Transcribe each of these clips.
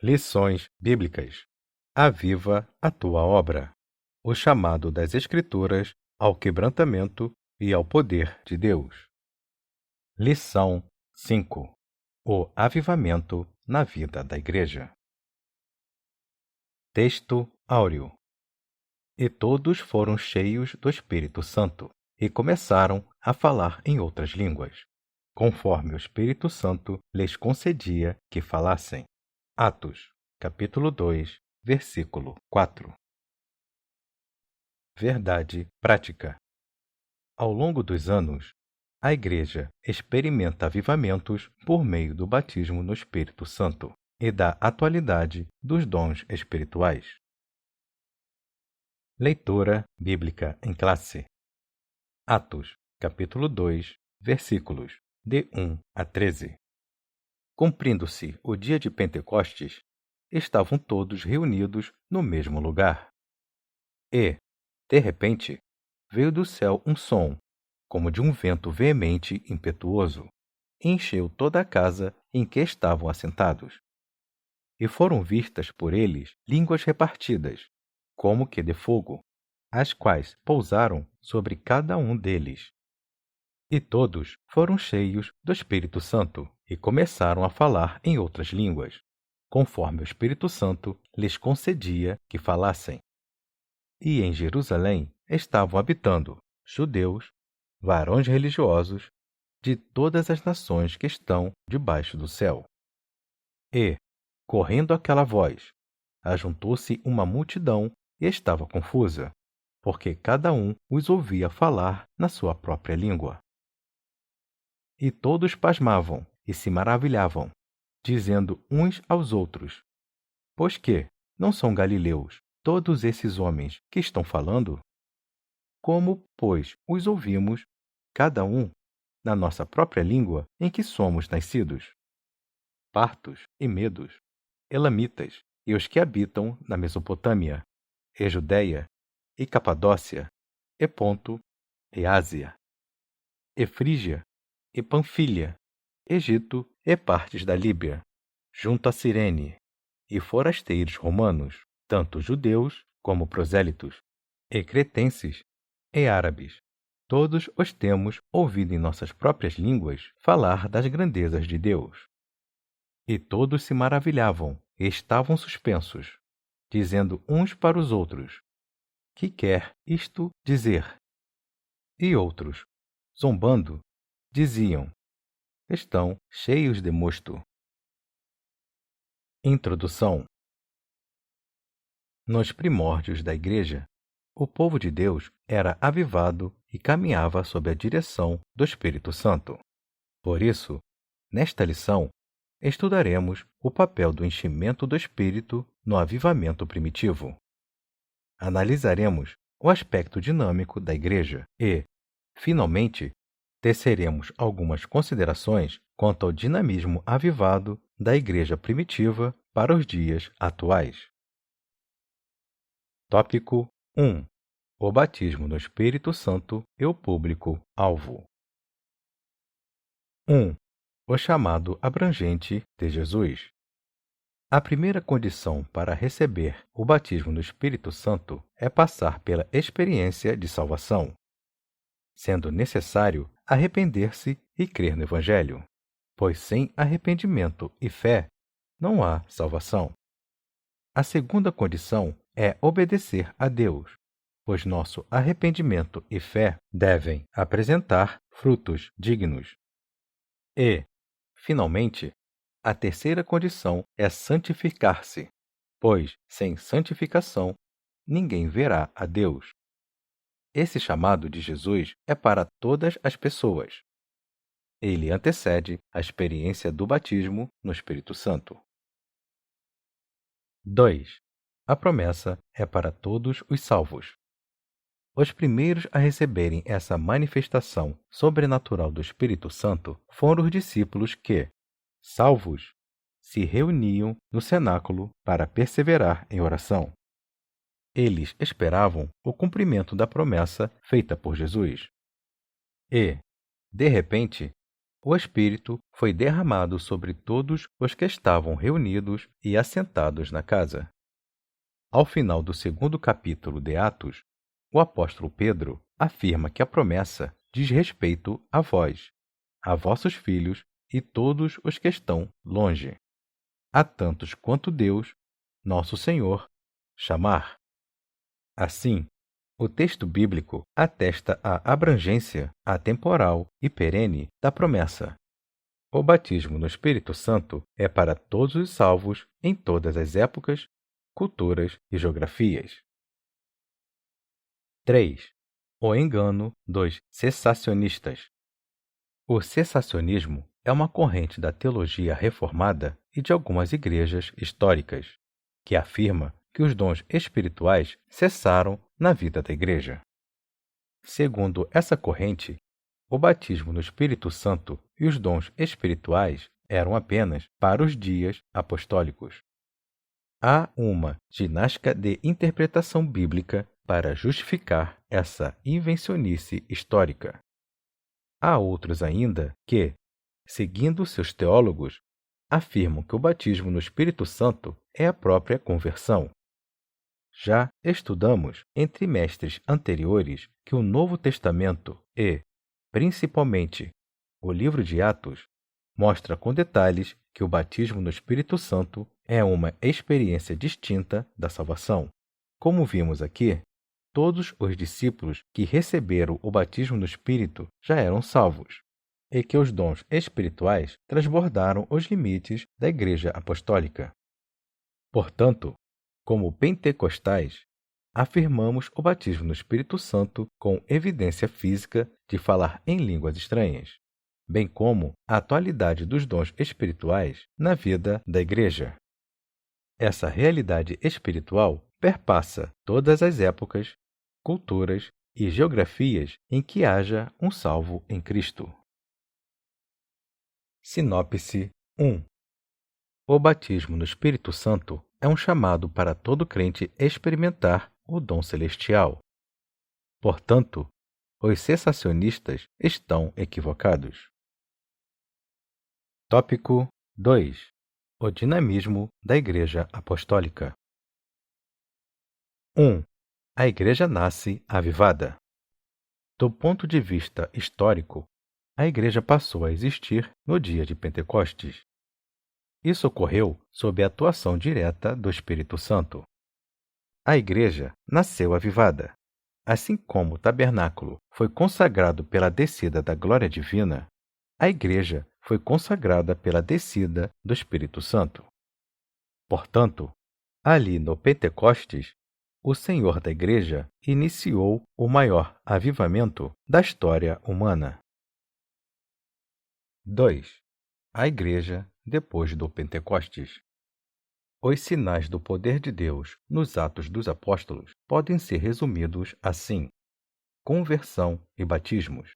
Lições bíblicas. Aviva a tua obra. O chamado das Escrituras ao quebrantamento e ao poder de Deus. Lição 5. O avivamento na vida da Igreja. Texto áureo. E todos foram cheios do Espírito Santo e começaram a falar em outras línguas, conforme o Espírito Santo lhes concedia que falassem. Atos, capítulo 2, versículo 4. Verdade prática. Ao longo dos anos, a Igreja experimenta avivamentos por meio do batismo no Espírito Santo e da atualidade dos dons espirituais. Leitura bíblica em classe. Atos, capítulo 2, versículos de 1 a 13. Cumprindo-se o dia de Pentecostes, estavam todos reunidos no mesmo lugar. E, de repente, veio do céu um som, como de um vento veemente e impetuoso, e encheu toda a casa em que estavam assentados. E foram vistas por eles línguas repartidas, como que de fogo, as quais pousaram sobre cada um deles. E todos foram cheios do Espírito Santo e começaram a falar em outras línguas, conforme o Espírito Santo lhes concedia que falassem. E em Jerusalém estavam habitando judeus, varões religiosos, de todas as nações que estão debaixo do céu. E, correndo aquela voz, ajuntou-se uma multidão e estava confusa, porque cada um os ouvia falar na sua própria língua. E todos pasmavam e se maravilhavam, dizendo uns aos outros: Pois que não são galileus todos esses homens que estão falando? Como, pois, os ouvimos, cada um, na nossa própria língua em que somos nascidos? Partos e medos, elamitas e os que habitam na Mesopotâmia, e Judéia, e Capadócia, e Ponto, e Ásia, e Frígia, e Panfilha, Egito e partes da Líbia, junto a Cirene, e forasteiros romanos, tanto judeus como prosélitos, e cretenses e árabes. Todos os temos ouvido em nossas próprias línguas falar das grandezas de Deus. E todos se maravilhavam e estavam suspensos, dizendo uns para os outros: Que quer isto dizer? E outros, zombando, diziam: Estão cheios de mosto. Introdução. Nos primórdios da Igreja, o povo de Deus era avivado e caminhava sob a direção do Espírito Santo. Por isso, nesta lição, estudaremos o papel do enchimento do Espírito no avivamento primitivo. Analisaremos o aspecto dinâmico da Igreja e, finalmente, teceremos algumas considerações quanto ao dinamismo avivado da Igreja primitiva para os dias atuais. Tópico 1. O batismo no Espírito Santo e o público-alvo. 1. O chamado abrangente de Jesus. A primeira condição para receber o batismo no Espírito Santo é passar pela experiência de salvação, sendo necessário arrepender-se e crer no Evangelho, pois sem arrependimento e fé não há salvação. A segunda condição é obedecer a Deus, pois nosso arrependimento e fé devem apresentar frutos dignos. E, finalmente, a terceira condição é santificar-se, pois, sem santificação, ninguém verá a Deus. Esse chamado de Jesus é para todas as pessoas. Ele antecede a experiência do batismo no Espírito Santo. 2. A promessa é para todos os salvos. Os primeiros a receberem essa manifestação sobrenatural do Espírito Santo foram os discípulos que, salvos, se reuniam no cenáculo para perseverar em oração. Eles esperavam o cumprimento da promessa feita por Jesus. E, de repente, o Espírito foi derramado sobre todos os que estavam reunidos e assentados na casa. Ao final do segundo capítulo de Atos, o apóstolo Pedro afirma que a promessa diz respeito a vós, a vossos filhos e todos os que estão longe, a tantos quanto Deus, nosso Senhor, chamar. Assim, o texto bíblico atesta a abrangência atemporal e perene da promessa. O batismo no Espírito Santo é para todos os salvos em todas as épocas, culturas e geografias. 3. O engano dos cessacionistas. O cessacionismo é uma corrente da teologia reformada e de algumas igrejas históricas, que afirma que os dons espirituais cessaram na vida da igreja. Segundo essa corrente, o batismo no Espírito Santo e os dons espirituais eram apenas para os dias apostólicos. Há uma ginástica de interpretação bíblica para justificar essa invencionice histórica. Há outros ainda que, seguindo seus teólogos, afirmam que o batismo no Espírito Santo é a própria conversão. Já estudamos entre mestres anteriores que o Novo Testamento e, principalmente, o livro de Atos, mostra com detalhes que o batismo no Espírito Santo é uma experiência distinta da salvação. Como vimos aqui, todos os discípulos que receberam o batismo no Espírito já eram salvos, e que os dons espirituais transbordaram os limites da Igreja Apostólica. Portanto, como pentecostais, afirmamos o batismo no Espírito Santo com evidência física de falar em línguas estranhas, bem como a atualidade dos dons espirituais na vida da Igreja. Essa realidade espiritual perpassa todas as épocas, culturas e geografias em que haja um salvo em Cristo. Sinopse 1. O batismo no Espírito Santo é um chamado para todo crente experimentar o dom celestial. Portanto, os cessacionistas estão equivocados. Tópico 2. O dinamismo da Igreja Apostólica. 1. A Igreja nasce avivada. Do ponto de vista histórico, a Igreja passou a existir no dia de Pentecostes. Isso ocorreu sob a atuação direta do Espírito Santo. A Igreja nasceu avivada. Assim como o tabernáculo foi consagrado pela descida da glória divina, a Igreja foi consagrada pela descida do Espírito Santo. Portanto, ali no Pentecostes, o Senhor da Igreja iniciou o maior avivamento da história humana. 2. A Igreja depois do Pentecostes. Os sinais do poder de Deus nos Atos dos Apóstolos podem ser resumidos assim: conversão e batismos,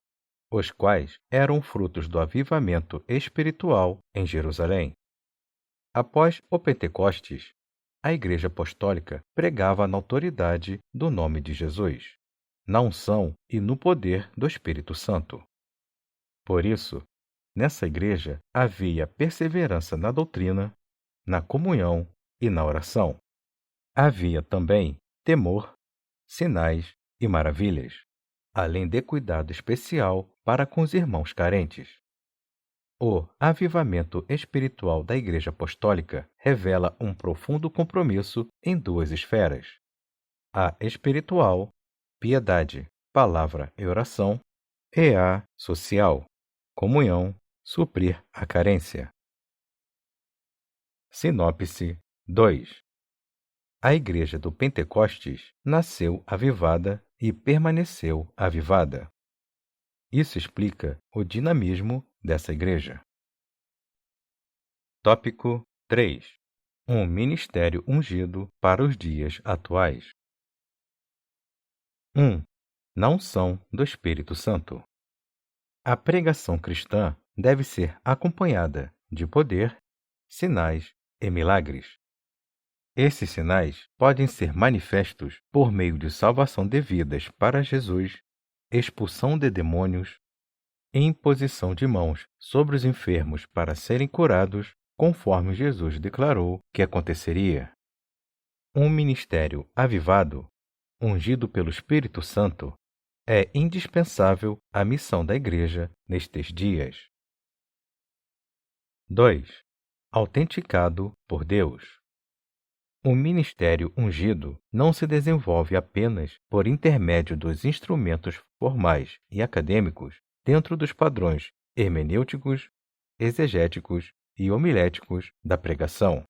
os quais eram frutos do avivamento espiritual em Jerusalém. Após o Pentecostes, a Igreja Apostólica pregava na autoridade do nome de Jesus, na unção e no poder do Espírito Santo. Por isso, nessa igreja havia perseverança na doutrina, na comunhão e na oração. Havia também temor, sinais e maravilhas, além de cuidado especial para com os irmãos carentes. O avivamento espiritual da Igreja Apostólica revela um profundo compromisso em duas esferas: a espiritual, piedade, palavra e oração, e a social, comunhão, suprir a carência. Sinopse 2. A Igreja do Pentecostes nasceu avivada e permaneceu avivada. Isso explica o dinamismo dessa igreja. Tópico 3. Um ministério ungido para os dias atuais. 1. Na unção do Espírito Santo. A pregação cristã deve ser acompanhada de poder, sinais e milagres. Esses sinais podem ser manifestos por meio de salvação de vidas para Jesus, expulsão de demônios, e imposição de mãos sobre os enfermos para serem curados, conforme Jesus declarou que aconteceria. Um ministério avivado, ungido pelo Espírito Santo, é indispensável à missão da Igreja nestes dias. 2. Autenticado por Deus. O ministério ungido não se desenvolve apenas por intermédio dos instrumentos formais e acadêmicos dentro dos padrões hermenêuticos, exegéticos e homiléticos da pregação.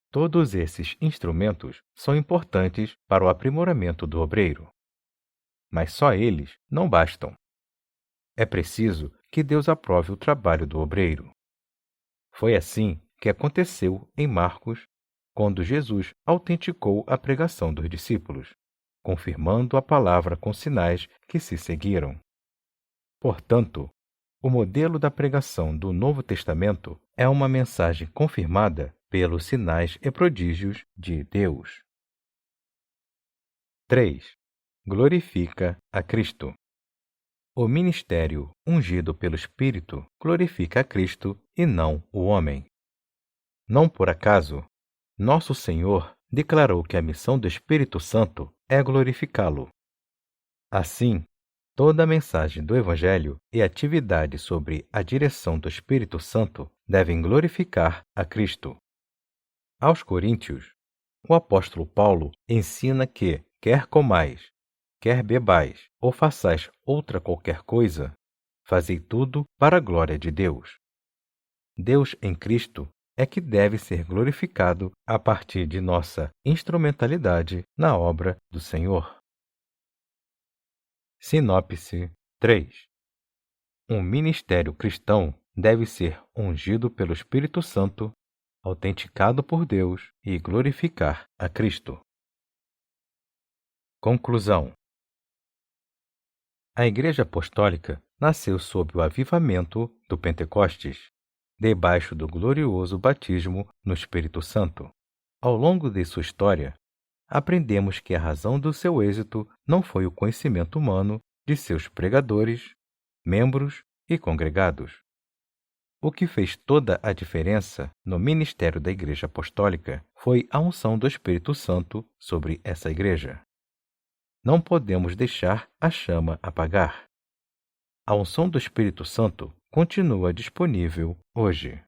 Todos esses instrumentos são importantes para o aprimoramento do obreiro. Mas só eles não bastam. É preciso que Deus aprove o trabalho do obreiro. Foi assim que aconteceu em Marcos, quando Jesus autenticou a pregação dos discípulos, confirmando a palavra com sinais que se seguiram. Portanto, o modelo da pregação do Novo Testamento é uma mensagem confirmada pelos sinais e prodígios de Deus. 3. Glorifica a Cristo. O ministério ungido pelo Espírito glorifica a Cristo e não o homem. Não por acaso, nosso Senhor declarou que a missão do Espírito Santo é glorificá-lo. Assim, toda a mensagem do Evangelho e atividade sobre a direção do Espírito Santo devem glorificar a Cristo. Aos Coríntios, o apóstolo Paulo ensina que, quer comais, quer bebais ou façais outra qualquer coisa, fazei tudo para a glória de Deus. Deus em Cristo é que deve ser glorificado a partir de nossa instrumentalidade na obra do Senhor. Sinopse 3. Um ministério cristão deve ser ungido pelo Espírito Santo, autenticado por Deus e glorificar a Cristo. Conclusão. A Igreja Apostólica nasceu sob o avivamento do Pentecostes, debaixo do glorioso batismo no Espírito Santo. Ao longo de sua história, aprendemos que a razão do seu êxito não foi o conhecimento humano de seus pregadores, membros e congregados. O que fez toda a diferença no ministério da Igreja Apostólica foi a unção do Espírito Santo sobre essa igreja. Não podemos deixar a chama apagar. A unção do Espírito Santo continua disponível hoje.